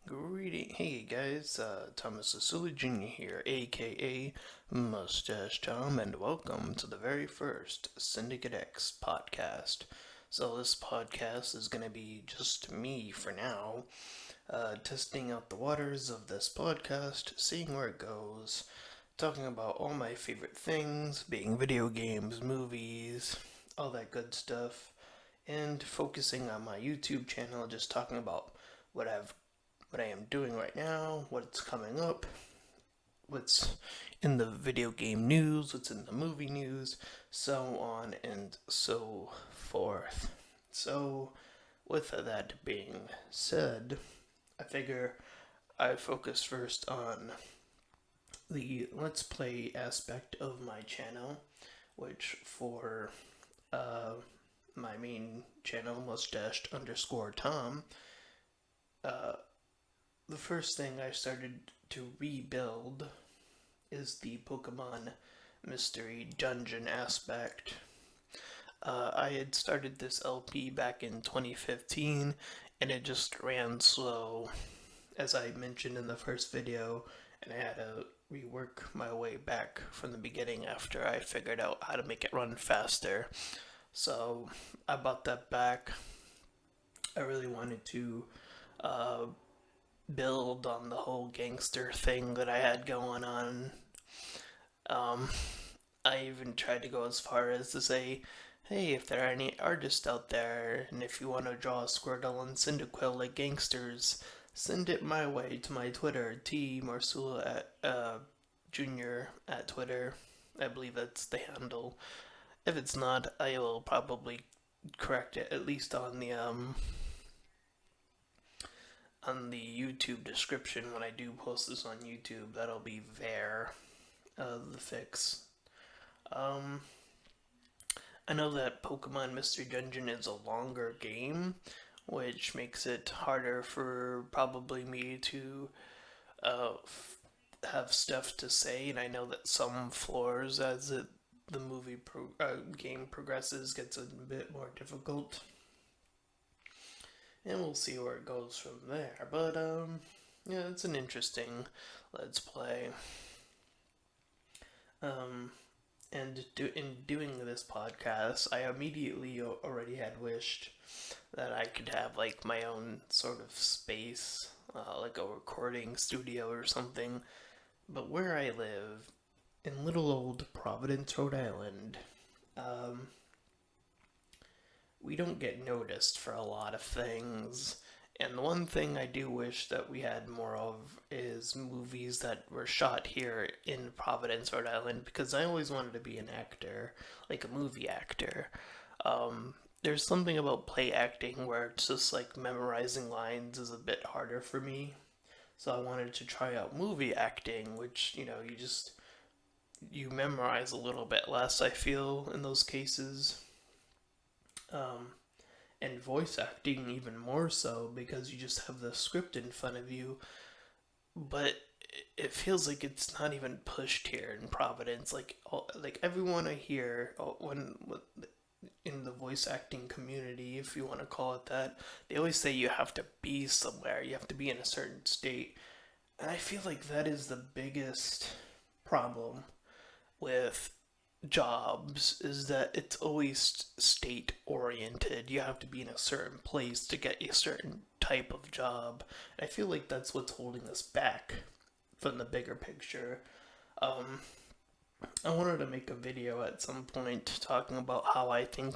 Hey guys, Thomas Asuli Jr. here, aka Mustache Tom, and welcome to the very first Syndicate X podcast. So, this podcast is going to be just me for now, testing out the waters of this podcast, seeing where it goes, talking about all my favorite things, being video games, movies, all that good stuff, and focusing on my YouTube channel, just talking about what I've what I am doing right now, what's coming up, what's in the video game news, what's in the movie news, so on and so forth. So, with that being said, I figure I focus first on the Let's Play aspect of my channel, which for uh, my main channel, mustached_Tom, uh, the first thing I started to rebuild is the Pokemon Mystery Dungeon aspect. I had started this LP back in 2015 and it just ran slow, as I mentioned in the first video, and I had to rework my way back from the beginning after I figured out how to make it run faster. So I bought that back. I really wanted to uh, build on the whole gangster thing that I had going on. Um, I even tried to go as far as to say, hey, if there are any artists out there, and if you want to draw a Squirtle and Cyndaquil like gangsters, send it my way to my Twitter, T Marsula Jr. at Twitter. I believe that's the handle. If it's not, I will probably correct it at least on the YouTube description when I do post this on YouTube. That'll be there, the fix. Um, I know that Pokemon Mystery Dungeon is a longer game, which makes it harder for probably me to have stuff to say, and I know that some floors, as the game progresses, gets a bit more difficult, and we'll see where it goes from there. But yeah, it's an interesting let's play. Um, in doing this podcast, I immediately already had wished that I could have like my own sort of space, like a recording studio or something. But where I live, in little old Providence, Rhode Island, um, we don't get noticed for a lot of things. And the one thing I do wish that we had more of is movies that were shot here in Providence, Rhode Island, because I always wanted to be an actor, like a movie actor. There's something about play acting where it's just like memorizing lines is a bit harder for me. So I wanted to try out movie acting, which, you memorize a little bit less, I feel, in those cases. Um, and voice acting even more so because you just have the script in front of you, but it feels like it's not even pushed here in Providence. Like everyone I hear when in the voice acting community, if you want to call it that, they always say you have to be somewhere, you have to be in a certain state, and I feel like that is the biggest problem with jobs is that it's always state oriented. You have to be in a certain place to get a certain type of job. And I feel like that's what's holding us back from the bigger picture. Um, I wanted to make a video at some point talking about how I think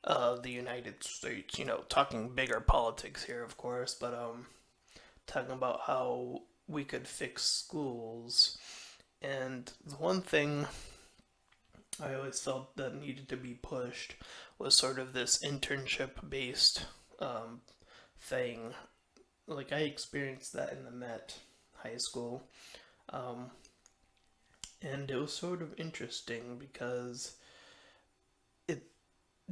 the United States, talking bigger politics here, of course, but talking about how we could fix schools. And the one thing I always felt that needed to be pushed was sort of this internship based um, thing. Like, I experienced that in the Met High School. Um, and it was sort of interesting because it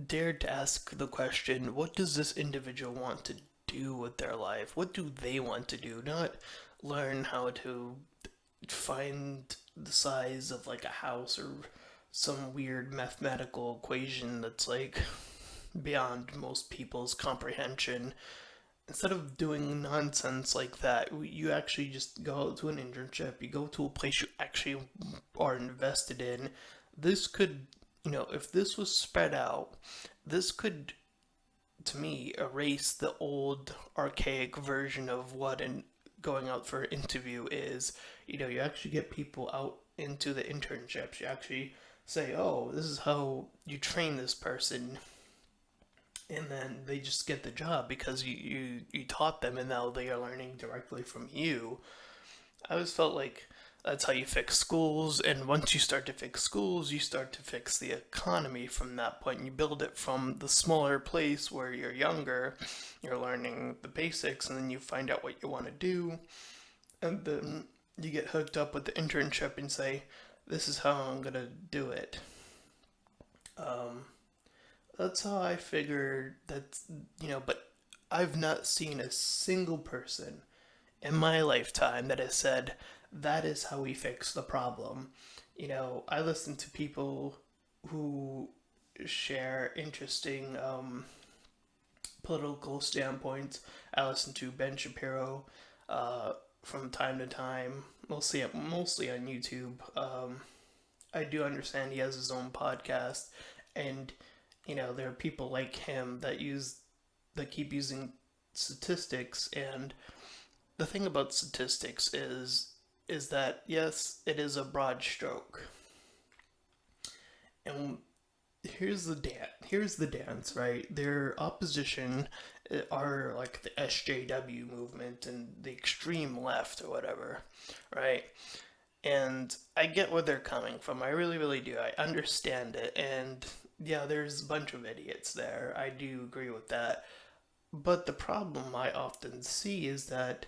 dared to ask the question, what does this individual want to do with their life? What do they want to do? Not learn how to find the size of like a house or some weird mathematical equation that's like beyond most people's comprehension. instead of doing nonsense like that, you actually just go out to an internship, you go to a place you actually are invested in. This could, if this was spread out, this could, to me, erase the old archaic version of what going out for an interview is. You actually get people out into the internships. You actually say, oh, this is how you train this person, and then they just get the job because you taught them, and now they are learning directly from you. I always felt like that's how you fix schools, and once you start to fix schools, you start to fix the economy from that point. You build it from the smaller place where you're younger, you're learning the basics, and then you find out what you want to do, and then you get hooked up with the internship and say, this is how I'm gonna do it. Um, that's how I figured that, but I've not seen a single person in my lifetime that has said, that is how we fix the problem. I listen to people who share interesting political standpoints. I listen to Ben Shapiro from time to time, mostly on YouTube. I do understand he has his own podcast, and there are people like him that keep using statistics. And the thing about statistics is that, yes, it is a broad stroke, and here's the dance, right? Their opposition are like the SJW movement and the extreme left or whatever, right? And I get where they're coming from. I really, really do. I understand it. And yeah, there's a bunch of idiots there. I do agree with that. But the problem I often see is that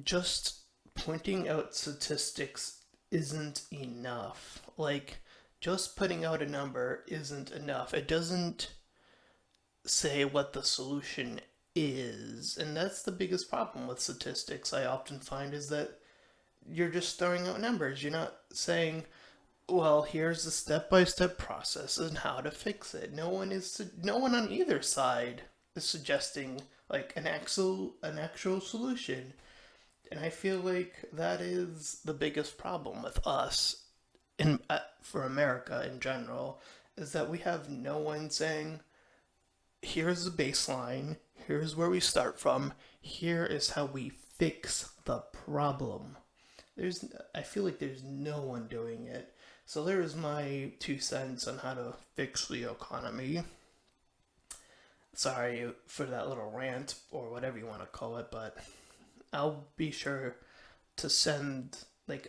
just pointing out statistics isn't enough. Like, just putting out a number isn't enough. It doesn't say what the solution is. And that's the biggest problem with statistics I often find, is that you're just throwing out numbers. You're not saying, well, here's the step-by-step process and how to fix it. No one on either side is suggesting like an actual solution. And I feel like that is the biggest problem with us for America in general, is that we have no one saying, here's the baseline, here's where we start from, here is how we fix the problem. I feel like there's no one doing it. So there's my 2 cents on how to fix the economy. Sorry for that little rant, or whatever you want to call it, but I'll be sure to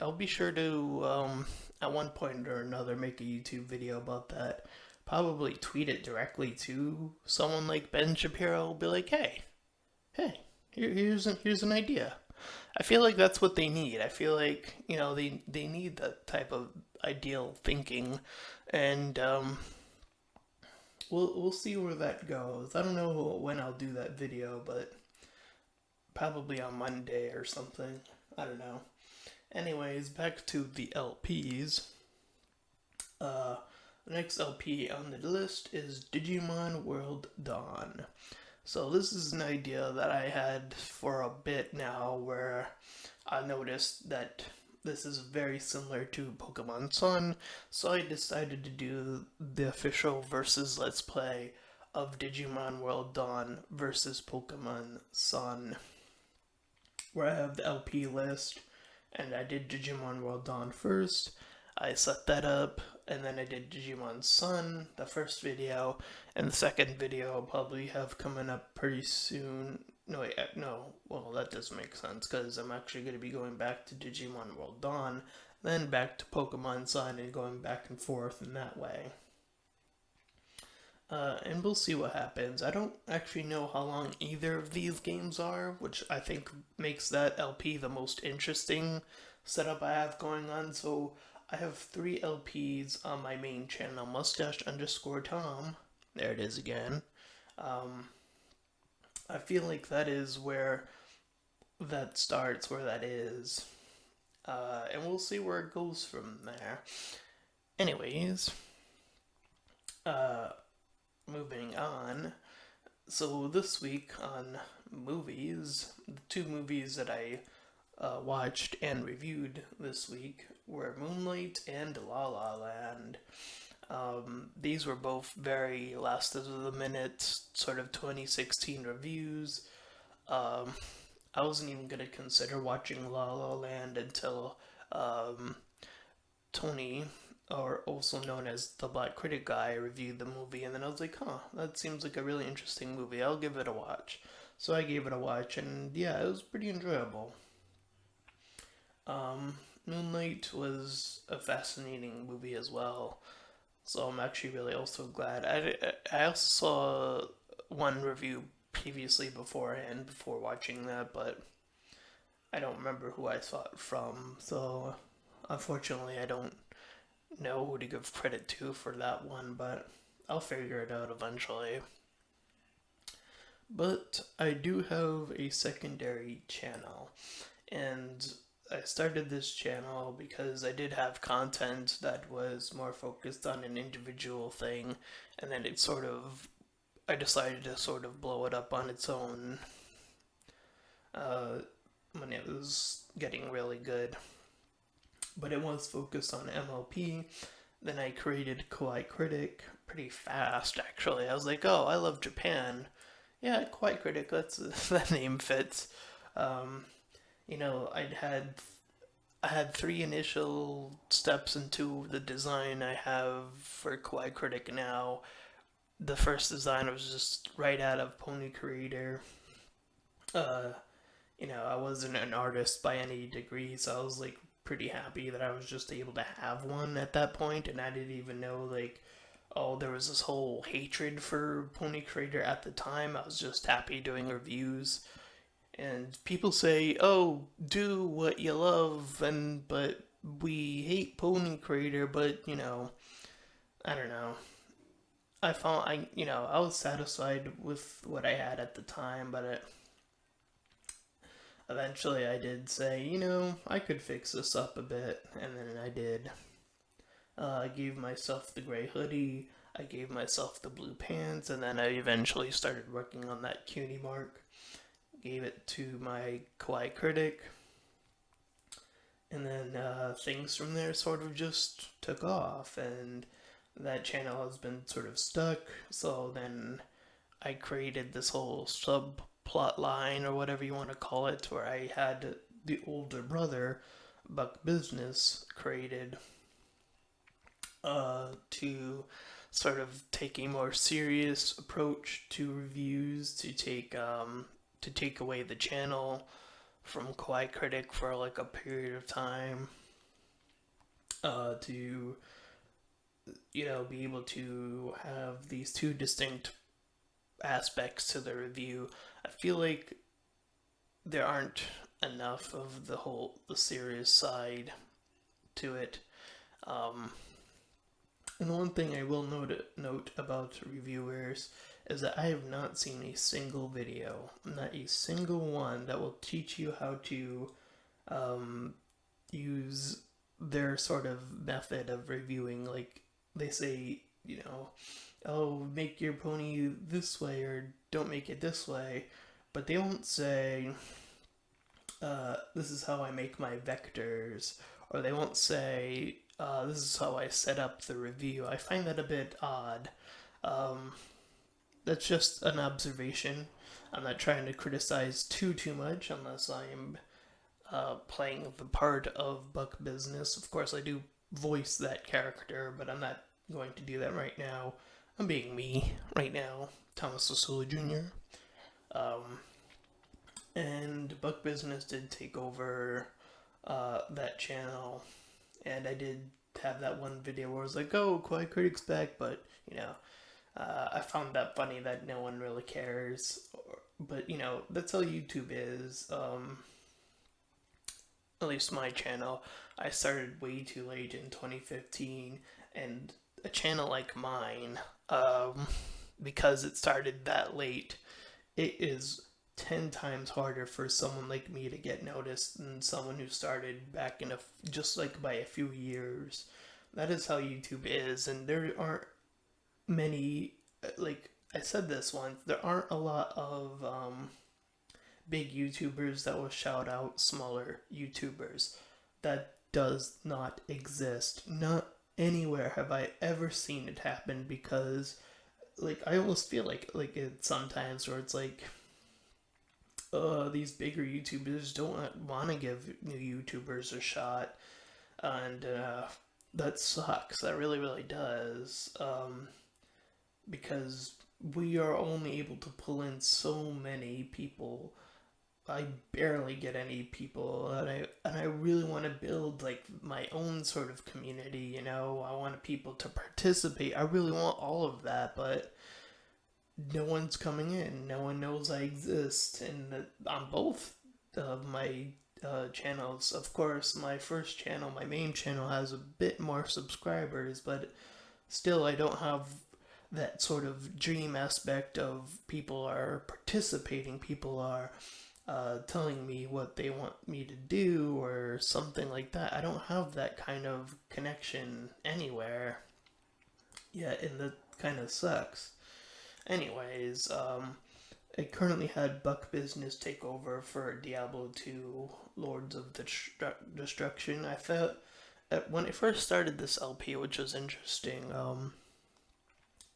I'll be sure to, at one point or another, make a YouTube video about that. Probably tweet it directly to someone like Ben Shapiro. Be like, hey, here's an idea. I feel like that's what they need. I feel like, they need that type of ideal thinking, and we'll see where that goes. I don't know when I'll do that video, but probably on Monday or something. I don't know. Anyways, back to the LPs. The next LP on the list is Digimon World Dawn. So this is an idea that I had for a bit now, where I noticed that this is very similar to Pokemon Sun, so I decided to do the official versus Let's Play of Digimon World Dawn versus Pokemon Sun, where I have the LP list, and I did Digimon World Dawn first. I set that up, and then I did Digimon Sun, the first video, and the second video I'll probably have coming up pretty soon. No, wait, no, well, that doesn't make sense, because I'm actually going to be going back to Digimon World Dawn, then back to Pokemon Sun, and going back and forth in that way. And we'll see what happens. I don't actually know how long either of these games are, which I think makes that LP the most interesting setup I have going on. So I have 3 LPs on my main channel, mustache_Tom. There it is again. I feel like that is where that starts, where that is. And we'll see where it goes from there. Anyways, moving on. So this week on movies, the two movies that I watched and reviewed this week were Moonlight and La La Land. These were both very last of the minute, sort of 2016 reviews. Um, I wasn't even gonna consider watching La La Land until um, Tony, or also known as the Black Critic Guy, reviewed the movie, and then I was like, huh, that seems like a really interesting movie. I'll give it a watch. So I gave it a watch, and yeah, it was pretty enjoyable. Moonlight was a fascinating movie as well, so I'm actually really also glad. I also saw one review previously beforehand before watching that, but I don't remember who I saw it from, so unfortunately I don't know who to give credit to for that one, but I'll figure it out eventually. But I do have a secondary channel, and I started this channel because I did have content that was more focused on an individual thing, and then I decided to sort of blow it up on its own uh, when it was getting really good. But it was focused on MLP. Then I created Kawaii Critic pretty fast, actually. I was like, oh, I love Japan. Yeah, Kawaii Critic, that name fits. Um, I had three initial steps into the design I have for Kawaii Critic now. The first design was just right out of Pony Creator. Uh, I wasn't an artist by any degree, so I was like pretty happy that I was just able to have one at that point, and I didn't even know like, oh, there was this whole hatred for Pony Creator at the time. I was just happy doing reviews, and people say, oh, do what you love, and but we hate Pony Creator, but I don't know. I was satisfied with what I had at the time, but eventually I did say, I could fix this up a bit, and then I did. I gave myself the gray hoodie, I gave myself the blue pants, and then I eventually started working on that cutie mark. Gave it to my Kawaii Critic, and then things from there sort of just took off, and that channel has been sort of stuck. So then I created this whole subplot line, or whatever you want to call it, where I had the older brother, Buck Business, created to sort of take a more serious approach to reviews, to take away the channel from Kawaii Critic for like a period of time, to be able to have these two distinct aspects to the review. I feel like there aren't enough of the serious side to it. Um, and one thing I will note about reviewers is that I have not seen a single video, not a single one, that will teach you how to use their sort of method of reviewing. Like they say, oh, make your pony this way or don't make it this way, but they won't say, this is how I make my vectors, or they won't say, this is how I set up the review. I find that a bit odd. Um, that's just an observation. I'm not trying to criticize too much unless I'm playing the part of Buck Business. Of course, I do voice that character, but I'm not going to do that right now. I'm being me right now, Thomas Lasula Jr. Um, and Buck Business did take over that channel, and I did have that one video where I was like, "Oh, Quiet Critic's back," but I found that funny that no one really cares. But that's how YouTube is. At least my channel. I started way too late in 2015, and a channel like mine, because it started that late, it is 10 times harder for someone like me to get noticed than someone who started back in just like by a few years. That is how YouTube is, and there aren't many, like, I said this once, there aren't a lot of big YouTubers that will shout out smaller YouTubers. That does not exist. Not anywhere have I ever seen it happen, because like I almost feel like it sometimes where it's like these bigger YouTubers don't want to give new YouTubers a shot, and that sucks. That really does. Because we are only able to pull in so many people. I barely get any people, and I really want to build like my own sort of community. I want people to participate. I really want all of that, but no one's coming in. No one knows I exist, and on both of my channels. Of course, my first channel, my main channel, has a bit more subscribers, but still, I don't have that sort of dream aspect of people are participating, people are telling me what they want me to do or something like that. I don't have that kind of connection anywhere yet, and that kind of sucks. Anyways, I currently had Buck Business take over for Diablo 2 Lords of the Destruction. I thought when I first started this LP, which was interesting,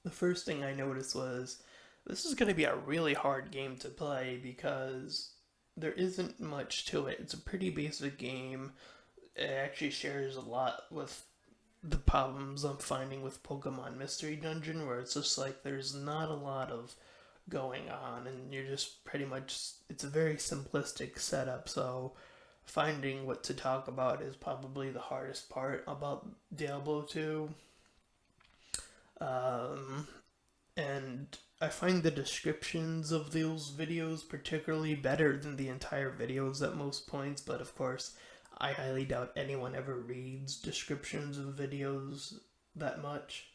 the first thing I noticed was this is going to be a really hard game to play because there isn't much to it. It's a pretty basic game. It actually shares a lot with the problems I'm finding with Pokemon Mystery Dungeon, where it's just like there's not a lot of going on, and you're just pretty much, it's a very simplistic setup. So finding what to talk about is probably the hardest part about Diablo 2. And I find the descriptions of those videos particularly better than the entire videos at most points, but of course, I highly doubt anyone ever reads descriptions of videos that much,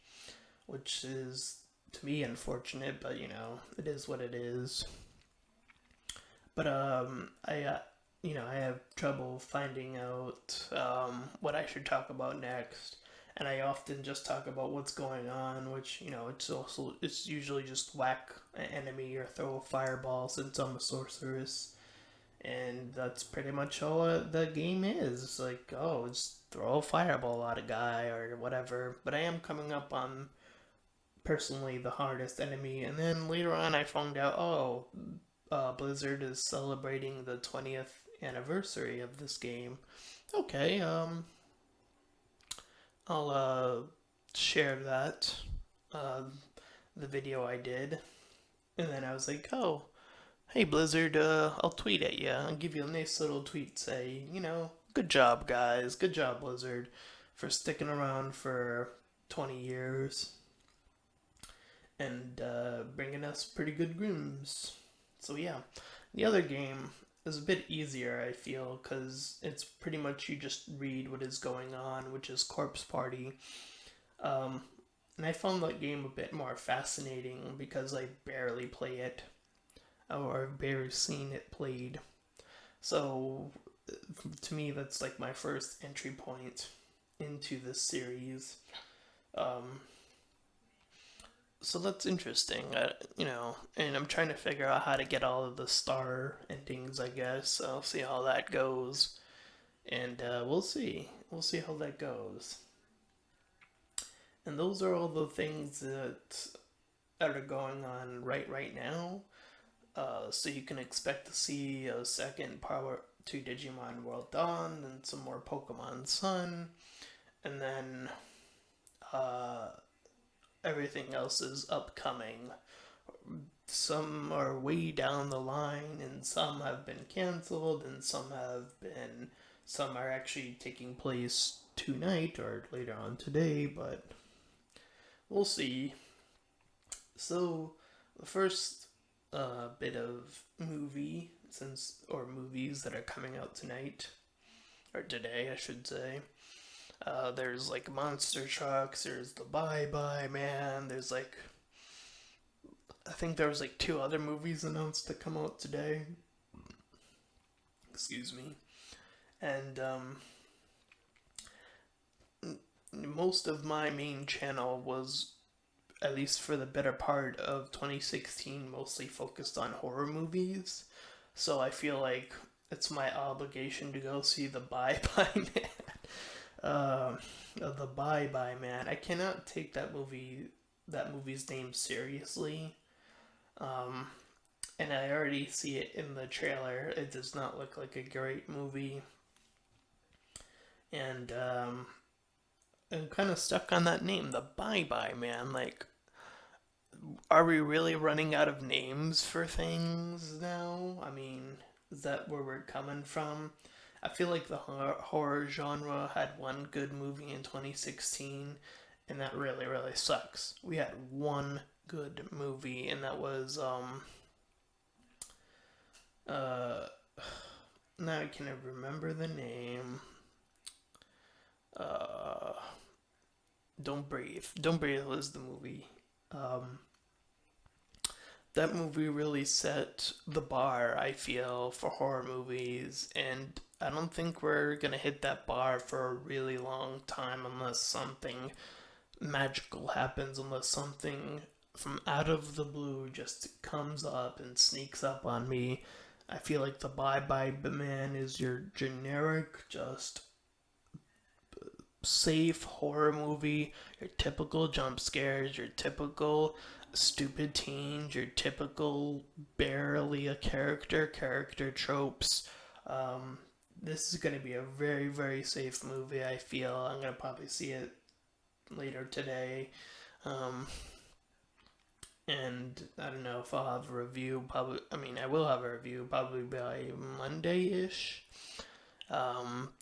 which is, to me, unfortunate, but it is what it is. But I have trouble finding out what I should talk about next, and I often just talk about what's going on, which it's usually just whack an enemy or throw a fireball since I'm a sorceress, and that's pretty much all the game is. It's like, oh, just throw a fireball at a guy or whatever. But I am coming up on personally the hardest enemy, and then later on I found out, oh, Blizzard is celebrating the 20th anniversary of this game. Okay, I'll share that, uh, the video I did, and then I was like, oh, hey Blizzard, I'll tweet at you. I'll give you a nice little tweet, say, good job guys, good job Blizzard, for sticking around for 20 years and bringing us pretty good games. So yeah, the other game is a bit easier, I feel, because it's pretty much you just read what is going on, which is Corpse Party. And I found that game a bit more fascinating because I barely play it, or I've barely seen it played. So to me, that's like my first entry point into this series. Um, so that's interesting, and I'm trying to figure out how to get all of the star endings, I guess. I'll see how that goes, and we'll see. We'll see how that goes. And those are all the things that are going on right now. So you can expect to see a second Power to Digimon World Dawn, and some more Pokemon Sun, and then everything else is upcoming. Some are way down the line, and some have been canceled, and some are actually taking place tonight or later on today, but we'll see. So, the first bit of movies that are coming out tonight, or today, I should say. There's like Monster Trucks, there's the Bye Bye Man, there's like, I think there was like 2 other movies announced to come out today. Excuse me. And most of my main channel was at least for the better part of 2016, mostly focused on horror movies. So I feel like it's my obligation to go see the Bye Bye Man. The Bye Bye Man. I cannot take that movie's name seriously. Um, and I already see it in the trailer. It does not look like a great movie, and I'm kind of stuck on that name, the Bye Bye Man. Like, are we really running out of names for things now? I mean, is that where we're coming from? I feel like the horror genre had one good movie in 2016, and that really, really sucks. We had one good movie, and that was uh now I can't remember the name. Uh, Don't Breathe. Don't Breathe was the movie. Um, that movie really set the bar, I feel, for horror movies, and I don't think we're gonna hit that bar for a really long time unless something magical happens, unless something from out of the blue just comes up and sneaks up on me. I feel like the Bye Bye Man is your generic, just safe horror movie, your typical jump scares, your typical stupid teens, your typical barely a character tropes. Um, this is going to be a very, very safe movie, I feel. I'm going to probably see it later today. Um, and I don't know if I'll have a review. Probably, I mean, I will have a review probably by Monday ish.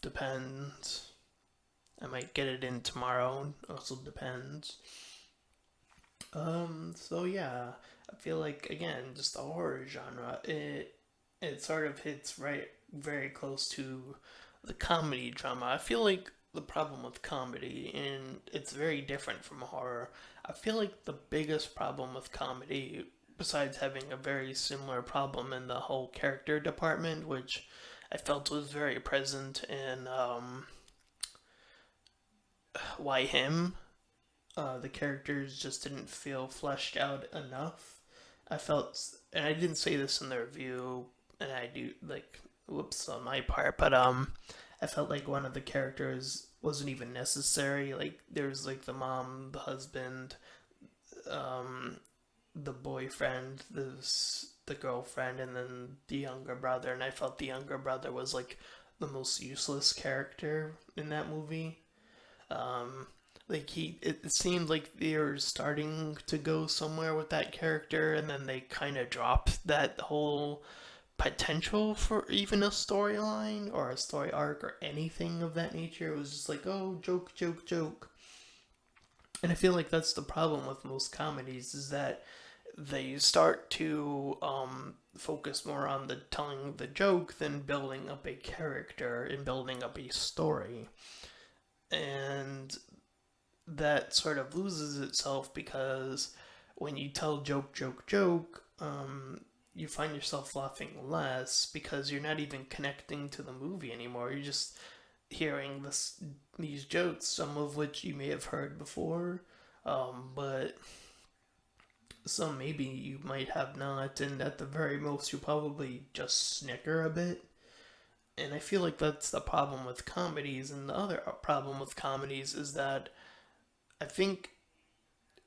Depends. I might get it in tomorrow. Also depends. So yeah, I feel like again, just the horror genre. It sort of hits right very close to the comedy drama. I feel like the problem with comedy, and it's very different from horror. I feel like the biggest problem with comedy, besides having a very similar problem in the whole character department, which I felt was very present in Why Him, the characters just didn't feel fleshed out enough. I felt, and I didn't say this in the review, and I do like, whoops on my part, but I felt like one of the characters wasn't even necessary. Like there's like the mom, the husband, um, the boyfriend, the girlfriend, and then the younger brother, and I felt the younger brother was like the most useless character in that movie. Um, like it seemed like they were starting to go somewhere with that character, and then they kind of dropped that whole potential for even a storyline or a story arc or anything of that nature. It was just like, oh, joke, joke, joke. And I feel like that's the problem with most comedies is that they start to focus more on the telling the joke than building up a character and building up a story. And that sort of loses itself because when you tell joke, joke, joke, you find yourself laughing less because you're not even connecting to the movie anymore. You're just hearing these jokes, some of which you may have heard before, but some maybe you might have not, and at the very most, you probably just snicker a bit. And I feel like that's the problem with comedies, and the other problem with comedies is that I think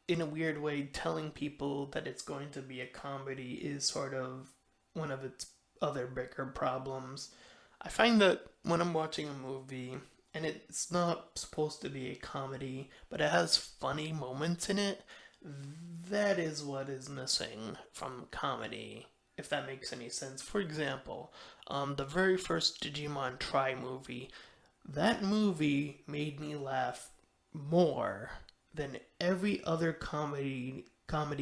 in a weird way, telling people that it's going to be a comedy is sort of one of its other bigger problems. I find that when I'm watching a movie, and it's not supposed to be a comedy, but it has funny moments in it, that is what is missing from comedy, if that makes any sense. For example, the very first Digimon Try movie, that movie made me laugh more than every other comedy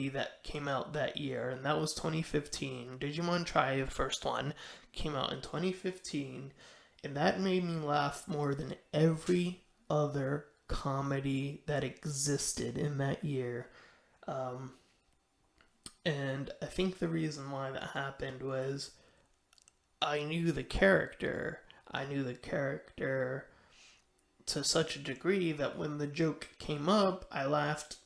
that came out that year, and that was 2015. Digimon Try, the first one, came out in 2015, and that made me laugh more than every other comedy that existed in that year. Um, and I think the reason why that happened was I knew the character. I knew the character to such a degree that when the joke came up, I laughed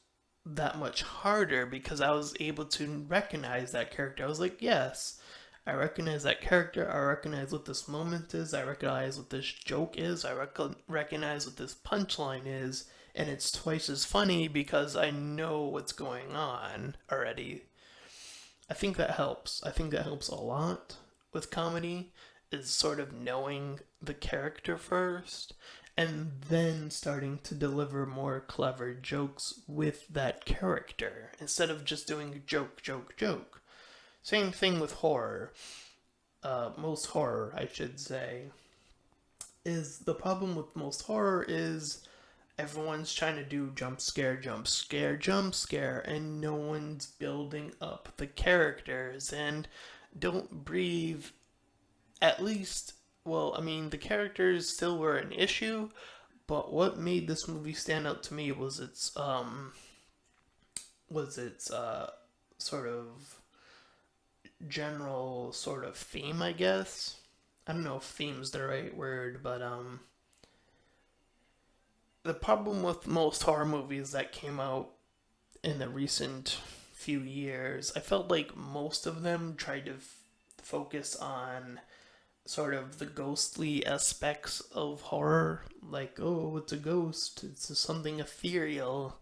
that much harder because I was able to recognize that character. I was like, yes, I recognize that character. I recognize what this moment is. I recognize what this joke is. I recognize what this punchline is. And it's twice as funny because I know what's going on already. I think that helps. I think that helps a lot with comedy, is sort of knowing the character first and then starting to deliver more clever jokes with that character instead of just doing joke, joke, joke. Same thing with horror. Most horror, I should say, is the problem with most horror is everyone's trying to do jump scare, jump scare, jump scare, and no one's building up the characters. And Don't Breathe, at least, well, I mean, the characters still were an issue, but what made this movie stand out to me was its sort of general sort of theme, I guess. I don't know if theme's the right word, but the problem with most horror movies that came out in the recent few years, I felt like most of them tried to focus on sort of the ghostly aspects of horror. Like, oh, it's a ghost, it's something ethereal.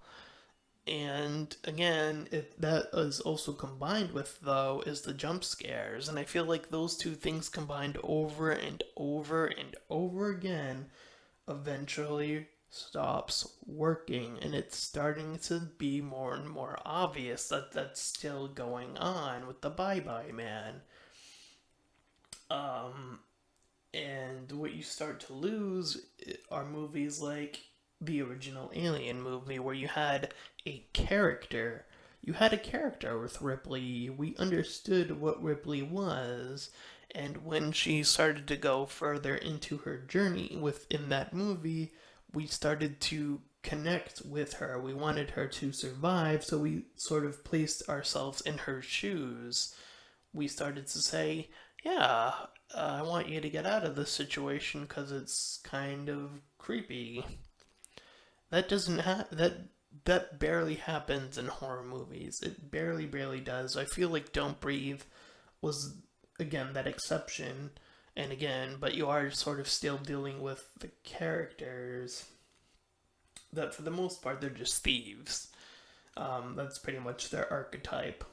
And again, that is also combined with, though, is the jump scares. And I feel like those two things combined over and over and over again eventually stops working, and it's starting to be more and more obvious that that's still going on with the Bye Bye Man. Um, and what you start to lose are movies like the original Alien movie, where you had a character. You had a character with Ripley. We understood what Ripley was. And when she started to go further into her journey within that movie, we started to connect with her. We wanted her to survive, so we sort of placed ourselves in her shoes. We started to say, yeah, I want you to get out of this situation because it's kind of creepy. That doesn't that barely happens in horror movies. It barely does. I feel like Don't Breathe was again that exception, and again, but you are sort of still dealing with the characters that for the most part they're just thieves. That's pretty much their archetype.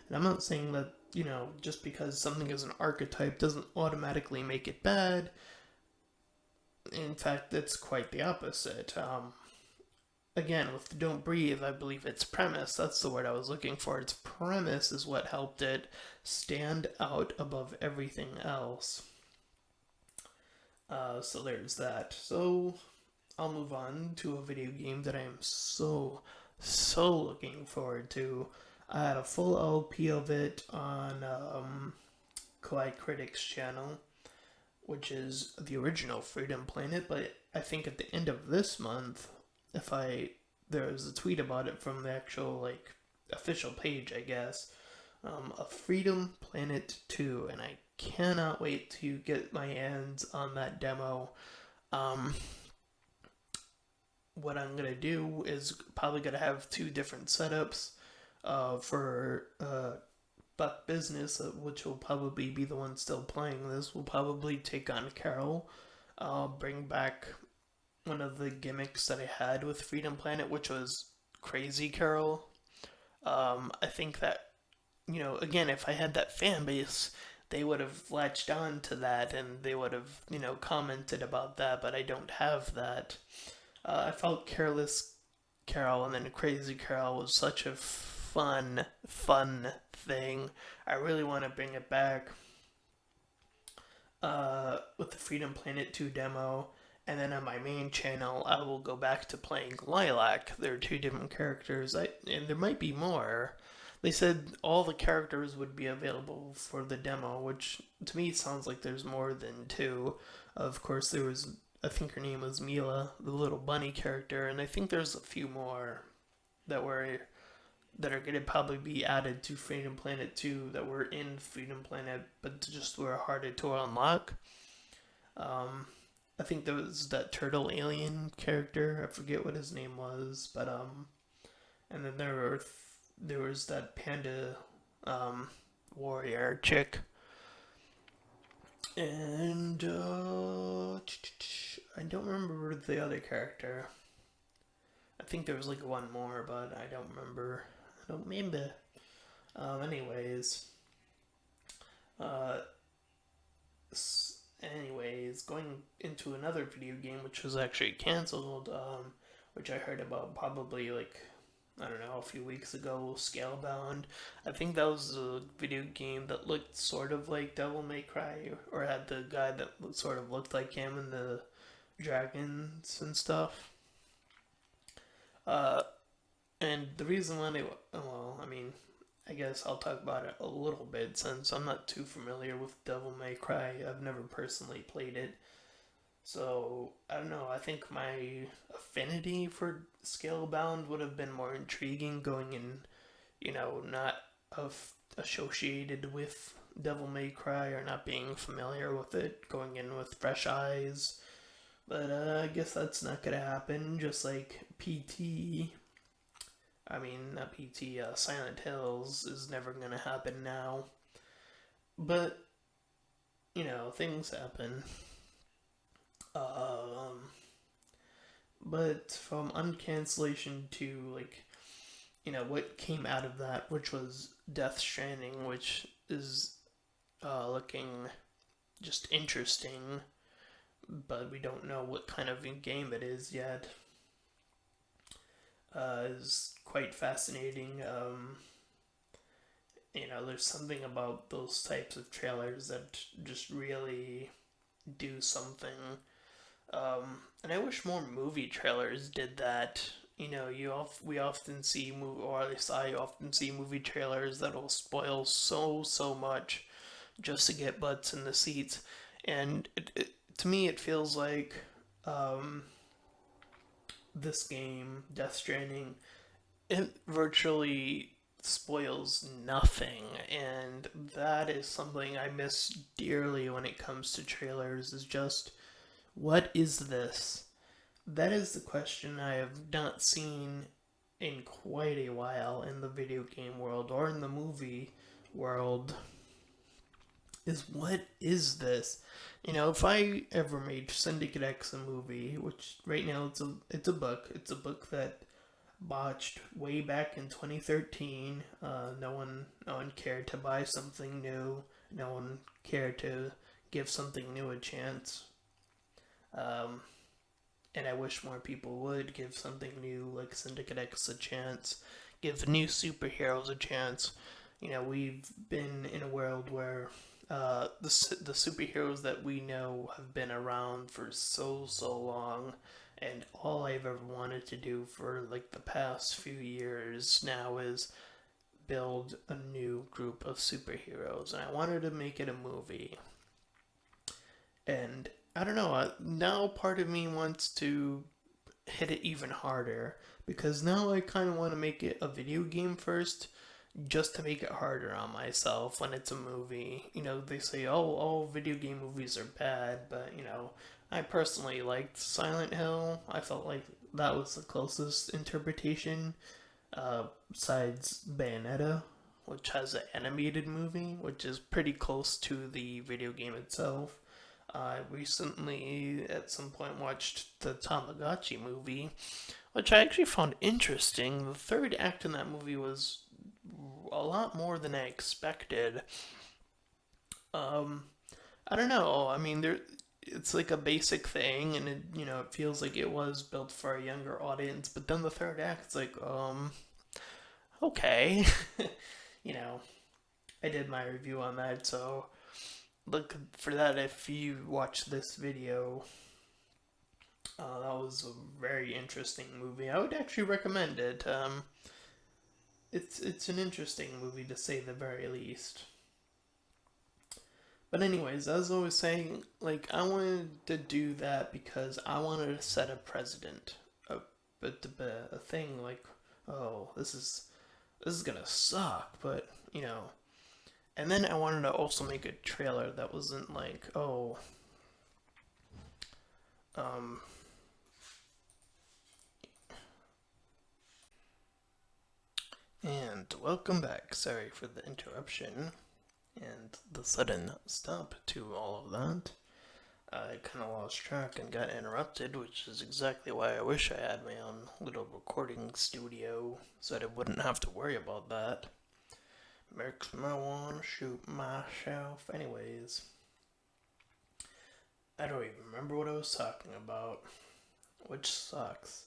And I'm not saying that, just because something is an archetype doesn't automatically make it bad. In fact, it's quite the opposite. Again, with Don't Breathe, I believe its premise, that's the word I was looking for. Its premise is what helped it stand out above everything else. So there's that. So I'll move on to a video game that I am so looking forward to. I had a full LP of it on Kawaii Critics channel, which is the original Freedom Planet, but I think at the end of this month, if I there's a tweet about it from the actual official page, I guess, of Freedom Planet 2, and I cannot wait to get my hands on that demo. Um, what I'm gonna do is probably gonna have two different setups for Buck Business, which will probably be the one still playing this. Will probably take on Carol. I'll bring back one of the gimmicks that I had with Freedom Planet, which was Crazy Carol. I think that, again, if I had that fan base, they would have latched on to that and they would have, commented about that, but I don't have that. I felt Careless Carol and then Crazy Carol was such a fun thing. I really want to bring it back with the Freedom Planet 2 demo. And then on my main channel, I will go back to playing Lilac. There are two different characters, and there might be more. They said all the characters would be available for the demo, which to me sounds like there's more than two. Of course, there was, I think her name was Mila, the little bunny character, and I think there's a few more that were that are going to probably be added to Freedom Planet 2 that were in Freedom Planet, but just were harder to unlock. I think there was that turtle alien character. I forget what his name was, but And then there was that panda um, warrior chick, and I don't remember the other character. I think there was like one more, but I don't remember. I don't remember. Anyways, uh, going into another video game which was actually canceled, which I heard about probably like I don't know a few weeks ago. Scalebound. I think that was a video game that looked sort of like Devil May Cry, or had the guy that sort of looked like him and the dragons and stuff. Uh, and the reason why well, I mean, I guess I'll talk about it a little bit since I'm not too familiar with Devil May Cry. I've never personally played it. So, I don't know, I think my affinity for Scalebound would have been more intriguing going in, not associated with Devil May Cry or not being familiar with it, going in with fresh eyes. But I guess that's not gonna happen, just like PT. I mean, not PT, Silent Hills is never gonna happen now. But, things happen. Um, but from uncancellation to, like, what came out of that, which was Death Stranding, which is looking just interesting, but we don't know what kind of game it is yet. Is quite fascinating. There's something about those types of trailers that just really do something. And I wish more movie trailers did that. We often see or at least I often see movie trailers that'll spoil so much just to get butts in the seats, and to me it feels like um, this game, Death Stranding, it virtually spoils nothing, and that is something I miss dearly when it comes to trailers. Is just what is this? That is the question I have not seen in quite a while in the video game world or in the movie world. Is what is this? If I ever made Syndicate X a movie, which right now it's a book that botched way back in 2013. No one cared to buy something new. No one cared to give something new a chance. Um, and I wish more people would give something new like Syndicate X a chance, give new superheroes a chance. We've been in a world where the superheroes that we know have been around for so long, and all I've ever wanted to do for like the past few years now is build a new group of superheroes, and I wanted to make it a movie. And I don't know, now part of me wants to hit it even harder because now I kind of want to make it a video game first just to make it harder on myself when it's a movie. They say, oh, all video game movies are bad, but, I personally liked Silent Hill. I felt like that was the closest interpretation, besides Bayonetta, which has an animated movie, which is pretty close to the video game itself. I recently, at some point, watched the Tamagotchi movie, which I actually found interesting. The third act in that movie was a lot more than I expected. Um, I don't know. I mean, it's like a basic thing, and it feels like it was built for a younger audience. But then the third act's like, okay, you know, I did my review on that, so look for that if you watch this video. That was a very interesting movie. I would actually recommend it. It's an interesting movie to say the very least. But anyways, as I was saying, like I wanted to do that because I wanted to set a precedent, a thing like, oh, this is gonna suck, but and then I wanted to also make a trailer that wasn't like, oh, um, welcome back. Sorry for the interruption and the sudden stop to all of that. I kind of lost track and got interrupted, which is exactly why I wish I had my own little recording studio so that I wouldn't have to worry about that. Makes me want to shoot myself. Anyways, I don't even remember what I was talking about, which sucks.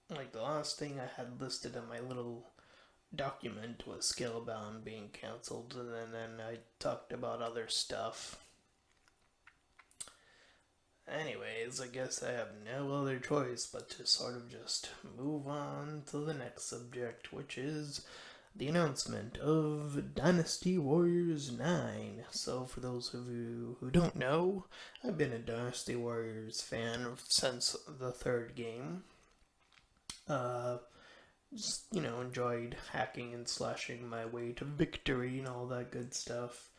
Like the last thing I had listed in my little document was Scalebound being cancelled, and then I talked about other stuff. Anyways, I guess I have no other choice but to sort of just move on to the next subject, which is the announcement of Dynasty Warriors 9. So, for those of you who don't know, I've been a Dynasty Warriors fan since the third game. Just, enjoyed hacking and slashing my way to victory and all that good stuff.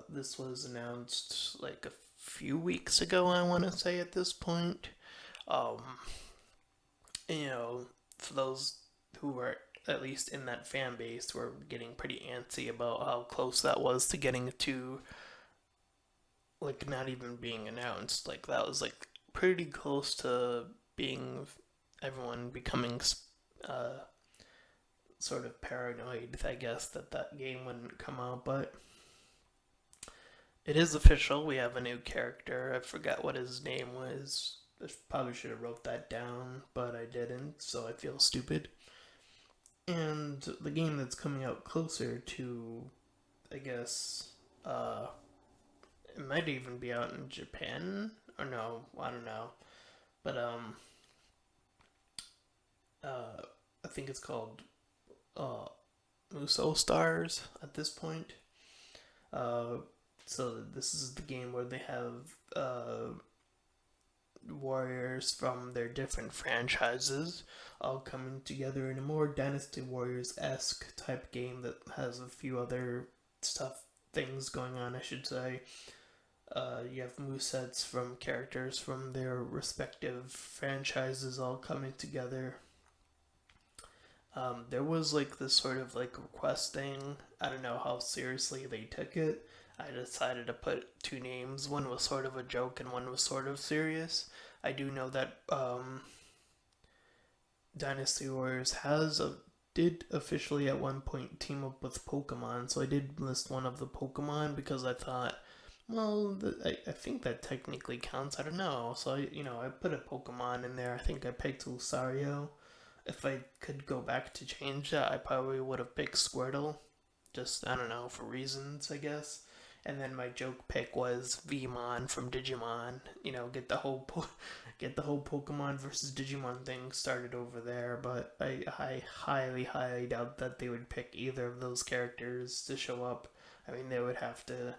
This was announced like a few weeks ago, I want to say at this point. For those who were at least in that fan base were getting pretty antsy about how close that was to getting to, like, not even being announced. Like, that was, like, pretty close to being everyone becoming sort of paranoid, I guess, that game wouldn't come out, but it is official. We have a new character. I forgot what his name was. I probably should have wrote that down, but I didn't, so I feel stupid. And the game that's coming out closer to, I guess, it might even be out in Japan, or no, I don't know, but I think it's called Muso Stars at this point. So this is the game where they have warriors from their different franchises all coming together in a more Dynasty Warriors-esque type game that has a few other things going on, I should say. You have movesets from characters from their respective franchises all coming together. There was like this sort of like request thing. I don't know how seriously they took it. I decided to put two names. One was sort of a joke and one was sort of serious. I do know that Dynasty Warriors did officially at one point team up with Pokemon, so I did list one of the Pokemon because I thought, well, I think that technically counts. I don't know. So I put a Pokemon in there. I think I picked Lucario. If I could go back to change that, I probably would have picked Squirtle. Just, I don't know, for reasons, I guess. And then my joke pick was Vmon from Digimon. Get the whole Pokemon versus Digimon thing started over there. But I highly, highly doubt that they would pick either of those characters to show up. I mean, they would have to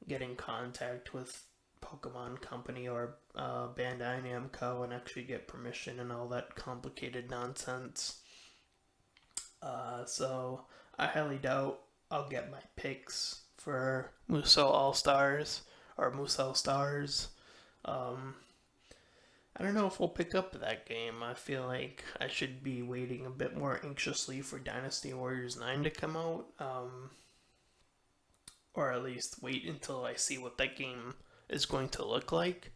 get in contact with Pokemon Company or Bandai Namco and actually get permission and all that complicated nonsense. So I highly doubt I'll get my picks for Muso All-Stars or Muso Stars. I don't know if we'll pick up that game. I feel like I should be waiting a bit more anxiously for Dynasty Warriors 9 to come out. Or at least wait until I see what that game is going to look like.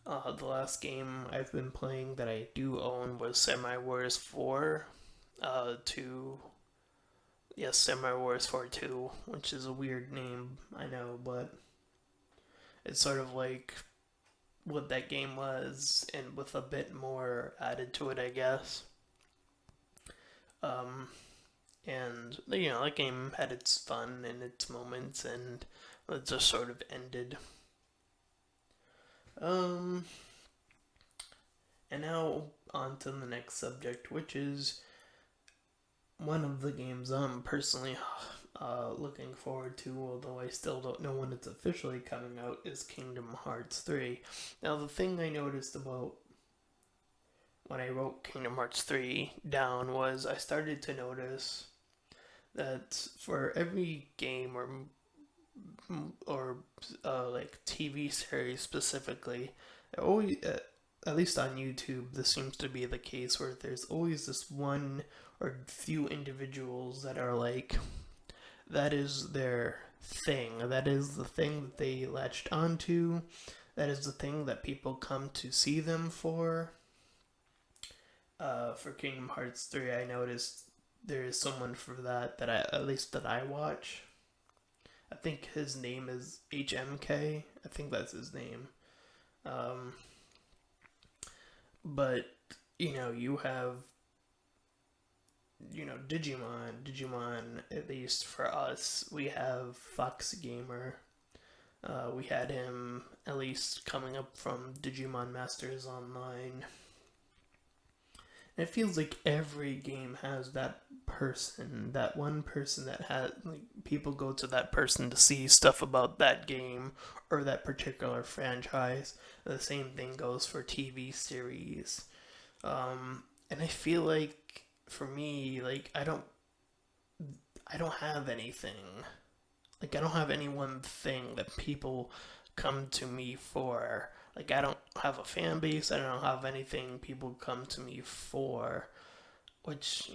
The last game I've been playing that I do own was Samurai Warriors 4 Samurai Warriors 4 2, which is a weird name, I know, but it's sort of like what that game was, and with a bit more added to it, I guess. And, that game had its fun and its moments, and it just sort of ended. And now on to the next subject, which is one of the games I'm personally looking forward to, although I still don't know when it's officially coming out, is Kingdom Hearts 3. Now, the thing I noticed about when I wrote Kingdom Hearts 3 down was I started to notice that for every game or like TV series specifically, always at least on YouTube, this seems to be the case where there's always this one or few individuals that are like, that is their thing. That is the thing that they latched onto. That is the thing that people come to see them for. For Kingdom Hearts 3, I noticed there is someone for that I watch. I think his name is HMK. I think that's his name. But you have Digimon. At least for us, we have Fox Gamer. We had him at least coming up from Digimon Masters Online. And it feels like every game has that person, that one person that has, like, people go to that person to see stuff about that game or that particular franchise. The same thing goes for TV series. And I feel like for me, like I don't have anything. Like I don't have any one thing that people come to me for. Like I don't have a fan base. I don't have anything people come to me for. Which,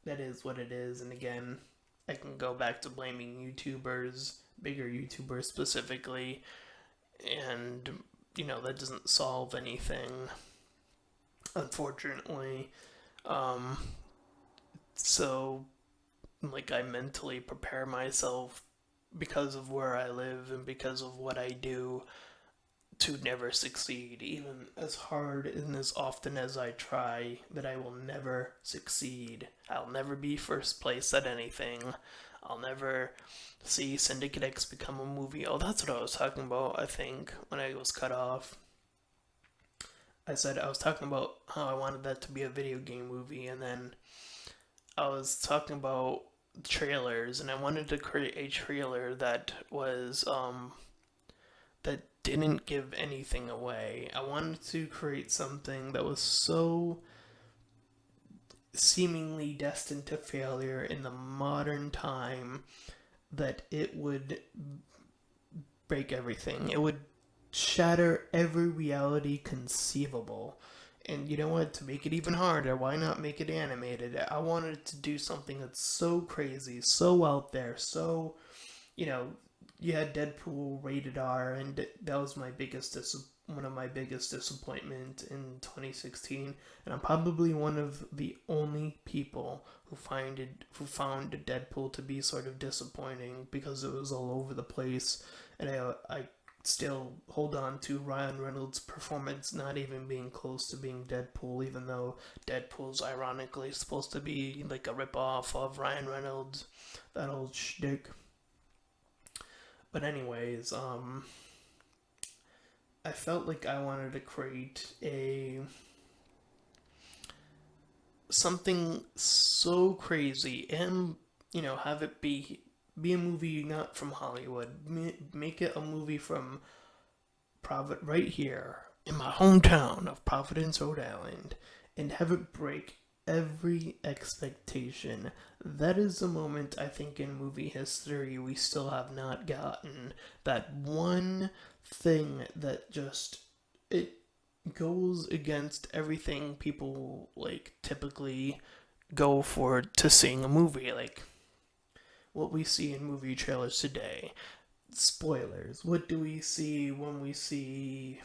that is what it is. And again, I can go back to blaming YouTubers, bigger YouTubers specifically, and that doesn't solve anything, unfortunately. So like I mentally prepare myself because of where I live and because of what I do to never succeed, even as hard and as often as I try, that I will never succeed. I'll never be first place at anything. I'll never see Syndicate X become a movie. Oh, that's what I was talking about, I think, when I was cut off. I said I was talking about how I wanted that to be a video game movie, and then I was talking about trailers, and I wanted to create a trailer that was, that didn't give anything away. I wanted to create something that was so seemingly destined to failure in the modern time that it would break everything. It would shatter every reality conceivable. And you know what? To make it even harder, why not make it animated? I wanted to do something that's so crazy, so out there, so, you had Deadpool rated R, and that was one of my biggest disappointment in 2016. And I'm probably one of the only people who found Deadpool to be sort of disappointing because it was all over the place, and I still hold on to Ryan Reynolds' performance not even being close to being Deadpool, even though Deadpool's ironically supposed to be like a ripoff of Ryan Reynolds, that old shtick. But anyways, I felt like I wanted to create something so crazy and, have it be a movie not from Hollywood. Make it a movie from right here in my hometown of Providence, Rhode Island, and have it break every expectation. That is the moment I think in movie history we still have not gotten. That one thing that just, it goes against everything people like typically go for to seeing a movie. Like what we see in movie trailers today. Spoilers. What do we see when we see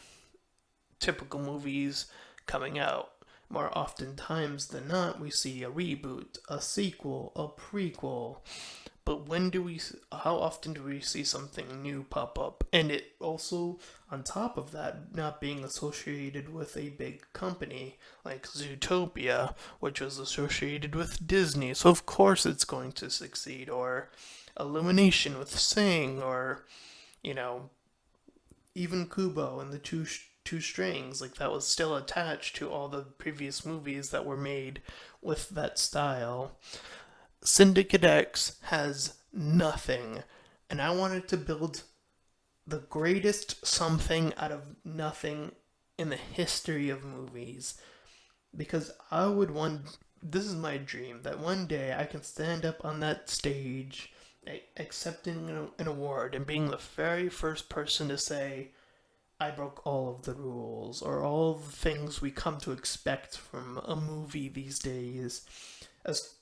typical movies coming out? More oftentimes than not, we see a reboot, a sequel, a prequel. But how often do we see something new pop up? And it also, on top of that, not being associated with a big company like Zootopia, which was associated with Disney, so of course it's going to succeed, or Illumination with Sing, or, even Kubo and the two strings, like that was still attached to all the previous movies that were made with that style. Syndicate X has nothing, and I wanted to build the greatest something out of nothing in the history of movies, because this is my dream, that one day I can stand up on that stage accepting an award and being the very first person to say, I broke all of the rules, or all the things we come to expect from a movie these days, as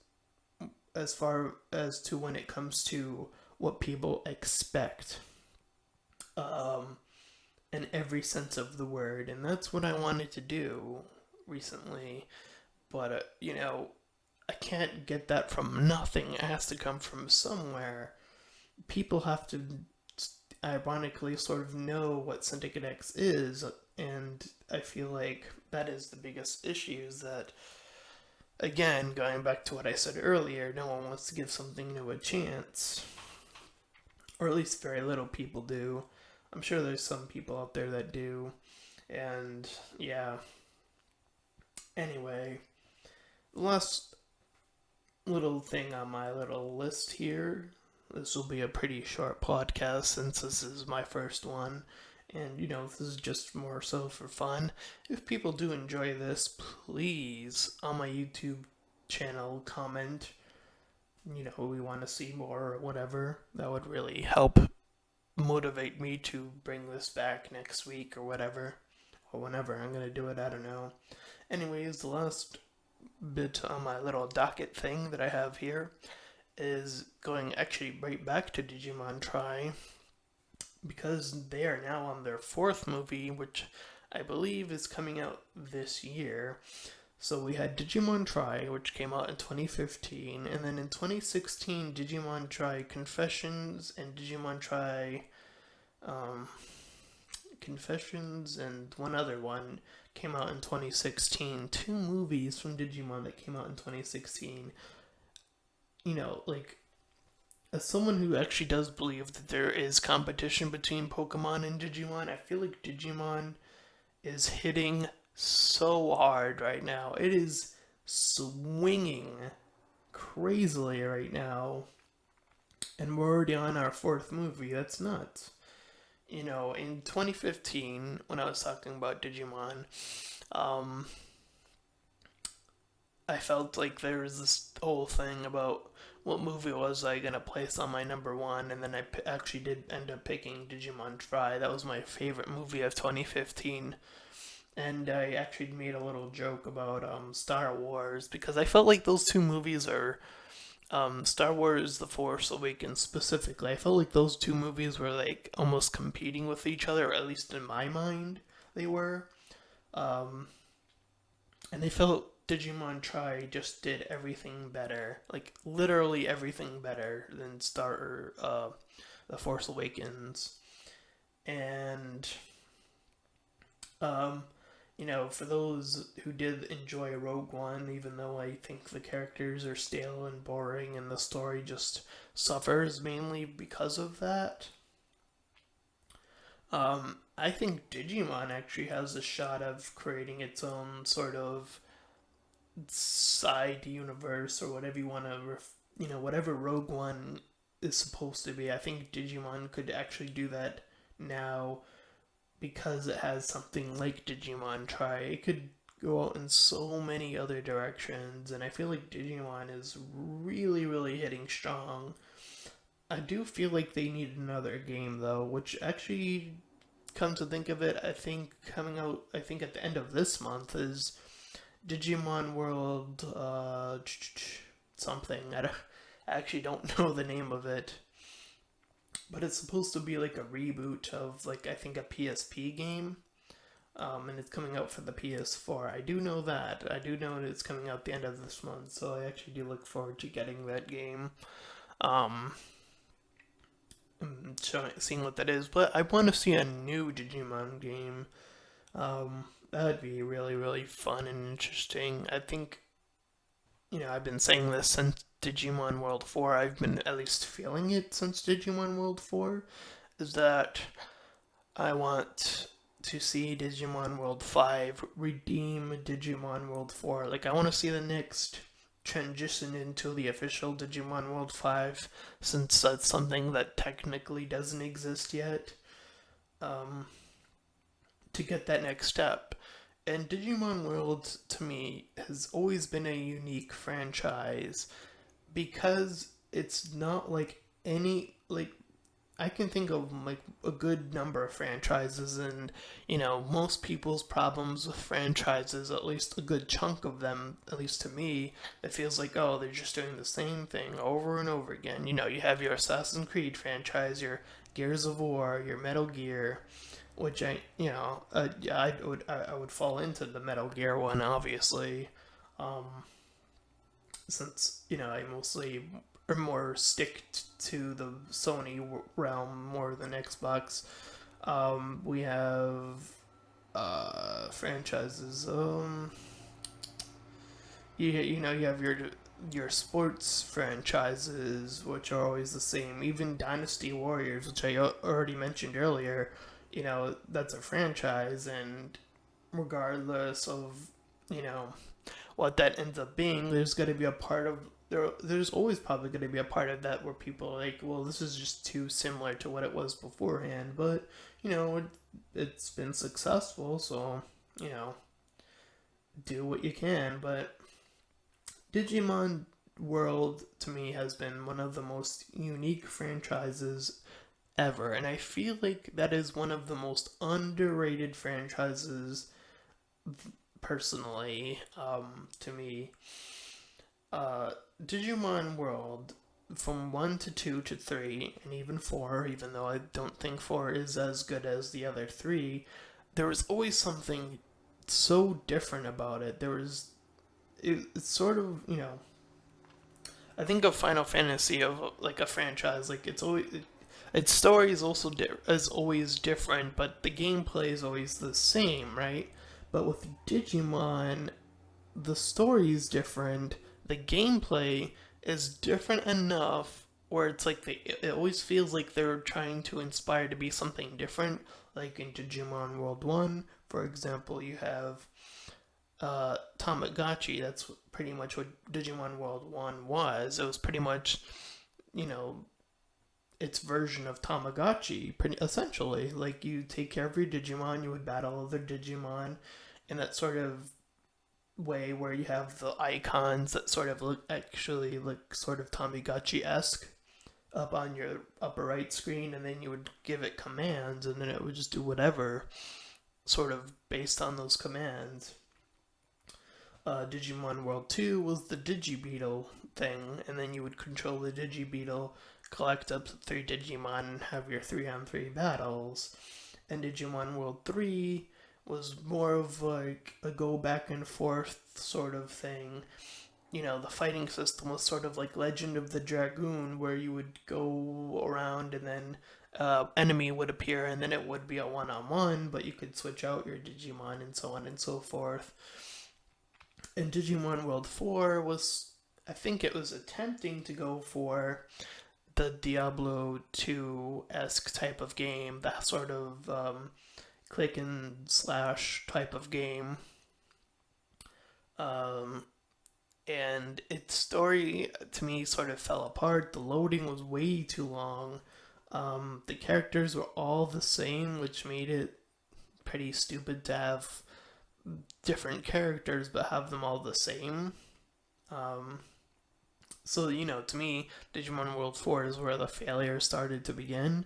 as far as to when it comes to what people expect, um, in every sense of the word, and that's what I wanted to do recently. But I can't get that from nothing. It has to come from somewhere. People have to ironically sort of know what Syndicate X is, and I feel like that is the biggest issue. Is that, again, going back to what I said earlier, no one wants to give something new a chance, or at least very little people do. I'm sure there's some people out there that do, and yeah. Anyway, the last little thing on my little list here. This will be a pretty short podcast since this is my first one. And, this is just more so for fun. If people do enjoy this, please, on my YouTube channel, comment, we want to see more or whatever. That would really help motivate me to bring this back next week or whatever. Or whenever I'm going to do it, I don't know. Anyways, the last bit on my little docket thing that I have here is going actually right back to Digimon Tri, because they are now on their fourth movie, which I believe is coming out this year. So we had Digimon Tri, which came out in 2015, and then in 2016, Digimon Tri Confessions and Digimon Tri Confessions and one other one came out in 2016. Two movies from Digimon that came out in 2016. Like, as someone who actually does believe that there is competition between Pokemon and Digimon, I feel like Digimon is hitting so hard right now. It is swinging crazily right now. And we're already on our fourth movie. That's nuts. In 2015, when I was talking about Digimon, I felt like there was this whole thing about what movie was I gonna place on my number one, and then I actually did end up picking Digimon Tri. That was my favorite movie of 2015, and I actually made a little joke about Star Wars, because I felt like those two movies are Star Wars: The Force Awakens specifically. I felt like those two movies were like almost competing with each other, or at least in my mind they were, and they felt Digimon Tri just did everything better, like literally everything better than The Force Awakens. And for those who did enjoy Rogue One, even though I think the characters are stale and boring and the story just suffers mainly because of that, I think Digimon actually has a shot of creating its own sort of side universe, or whatever you want to, whatever Rogue One is supposed to be. I think Digimon could actually do that now, because it has something like Digimon Tri. It could go out in so many other directions, and I feel like Digimon is really, really hitting strong. I do feel like they need another game though, which actually, come to think of it, I think coming out, at the end of this month is Digimon World, something. I actually don't know the name of it. But it's supposed to be like a reboot of, like, I think a PSP game. And it's coming out for the PS4. I do know that. I do know that it's coming out the end of this month, so I actually do look forward to getting that game. Seeing what that is. But I want to see a new Digimon game. That would be really, really fun and interesting. I think, I've been saying this since Digimon World 4. I've been at least feeling it since Digimon World 4. Is that I want to see Digimon World 5 redeem Digimon World 4. Like, I want to see the next transition into the official Digimon World 5, since that's something that technically doesn't exist yet. To get that next step. And Digimon World, to me, has always been a unique franchise, because it's not like any, like, I can think of like a good number of franchises, and most people's problems with franchises, at least a good chunk of them, at least to me, it feels like, oh, they're just doing the same thing over and over again. You have your Assassin's Creed franchise, your Gears of War, your Metal Gear, which I would fall into the Metal Gear one, obviously, um, since I mostly or more stick to the Sony realm more than Xbox. We have franchises. You have your sports franchises, which are always the same. Even Dynasty Warriors, which I already mentioned earlier, that's a franchise, and regardless of you know what that ends up being, there's going to be a part of there's always probably going to be a part of that where people are like, well, this is just too similar to what it was beforehand, but it's been successful, so you know do what you can. But Digimon World to me has been one of the most unique franchises ever, and I feel like that is one of the most underrated franchises personally, to me. Digimon World, from 1 to 2 to 3, and even 4, even though I don't think 4 is as good as the other 3, there was always something so different about it. It's sort of, I think of Final Fantasy of like a franchise, like its story is also is always different, but the gameplay is always the same, right? But with Digimon, the story is different, the gameplay is different enough where it's like it always feels like they're trying to inspire to be something different. Like in Digimon World 1, for example, you have Tamagotchi. That's pretty much what Digimon World 1 was. It was pretty much, you know, its version of Tamagotchi, pretty essentially. Like, you take care of your Digimon, you would battle other Digimon in that sort of way where you have the icons that sort of look sort of Tamagotchi-esque up on your upper right screen, and then you would give it commands, and then it would just do whatever sort of based on those commands. Digimon World 2 was the Digibeetle thing, and then you would control the Digibeetle, collect up to 3 Digimon, and have your 3-on-3 battles. And Digimon World 3 was more of like a go back and forth sort of thing. The fighting system was sort of like Legend of the Dragoon, where you would go around and then enemy would appear, and then it would be a one-on-one, but you could switch out your Digimon and so on and so forth. And Digimon World 4 was, I think it was attempting to go for the Diablo 2-esque type of game, that sort of click and slash type of game. And its story, to me, sort of fell apart. The loading was way too long. The characters were all the same, which made it pretty stupid to have different characters but have them all the same. So, to me, Digimon World 4 is where the failure started to begin.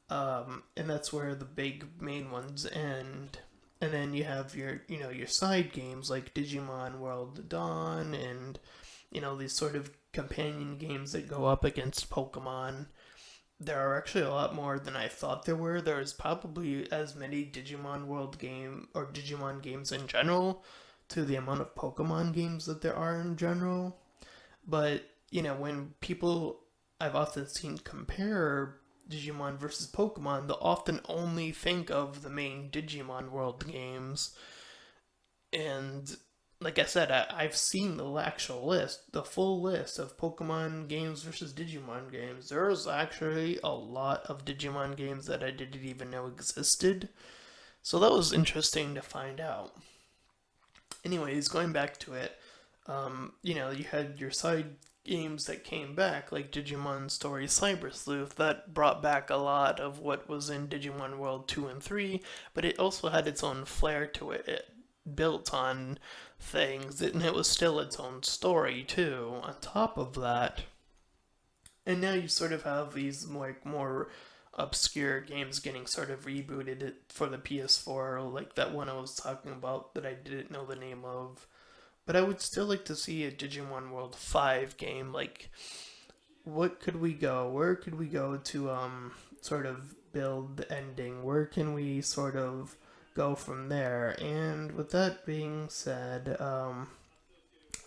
And that's where the big main ones end. And then you have your side games like Digimon World Dawn and, these sort of companion games that go up against Pokemon. There are actually a lot more than I thought there were. There's probably as many Digimon World game or Digimon games in general to the amount of Pokemon games that there are in general. But, when people I've often seen compare Digimon versus Pokemon, they'll often only think of the main Digimon World games. And like I said, I've seen the actual list, the full list of Pokemon games versus Digimon games. There's actually a lot of Digimon games that I didn't even know existed. So that was interesting to find out. Anyways, going back to it, you had your side games that came back, like Digimon Story Cyber Sleuth, that brought back a lot of what was in Digimon World 2 and 3, but it also had its own flair to it. It built on things, and it was still its own story, too, on top of that. And now you sort of have these like more obscure games getting sort of rebooted for the PS4, like that one I was talking about that I didn't know the name of. But I would still like to see a Digimon World 5 game. Like, what could we go? Where could we go to sort of build the ending? Where can we sort of go from there? And with that being said,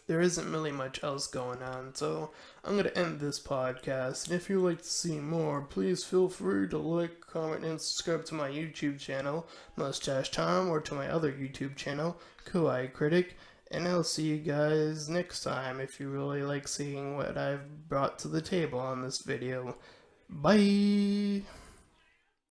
there isn't really much else going on, so I'm gonna end this podcast. And if you'd like to see more, please feel free to like, comment, and subscribe to my YouTube channel, Mustache Tom, or to my other YouTube channel, Kawaii Critic. And I'll see you guys next time if you really like seeing what I've brought to the table on this video. Bye!